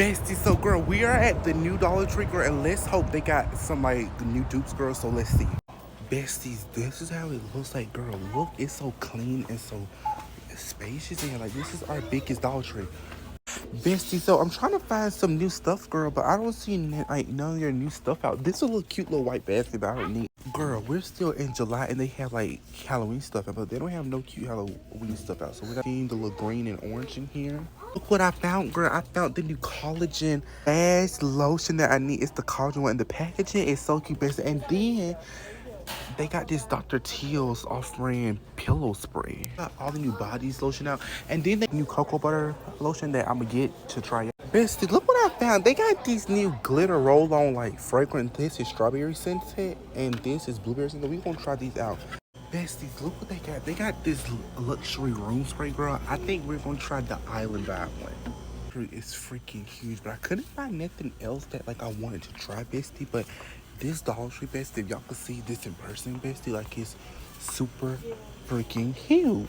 Bestie, so girl, we are at the new Dollar Tree, girl, and let's hope they got some like new dupes, girl. So let's see. Besties, this is how it looks like, girl. Look, it's so clean and so spacious in here. Like, this is our biggest Dollar Tree. Bestie, so I'm trying to find some new stuff, girl, but I don't see like none of your new stuff out. This is a little cute little white basket that I don't need. Girl, we're still in July and they have like Halloween stuff out, but they don't have no cute Halloween stuff out. So we got the little green and orange in here. Look what I found, girl. I found the new collagen ass lotion that I need. It's the collagen one. And the packaging is so cute, bestie. And then they got this Dr. Teal's off-brand pillow spray. Got all the new bodies lotion out. And then the new cocoa butter lotion that I'm gonna get to try out. Bestie, look what I found. They got these new glitter roll-on like fragrant. This is strawberry scented and this is blueberry scented. We gonna try these out. Besties, look what they got. They got this luxury room spray, girl. I think we're gonna try the island vibe one. It's freaking huge, but I couldn't find nothing else that like I wanted to try, bestie. But this Dollar Tree, bestie, if y'all could see this in person, bestie, like it's super freaking huge.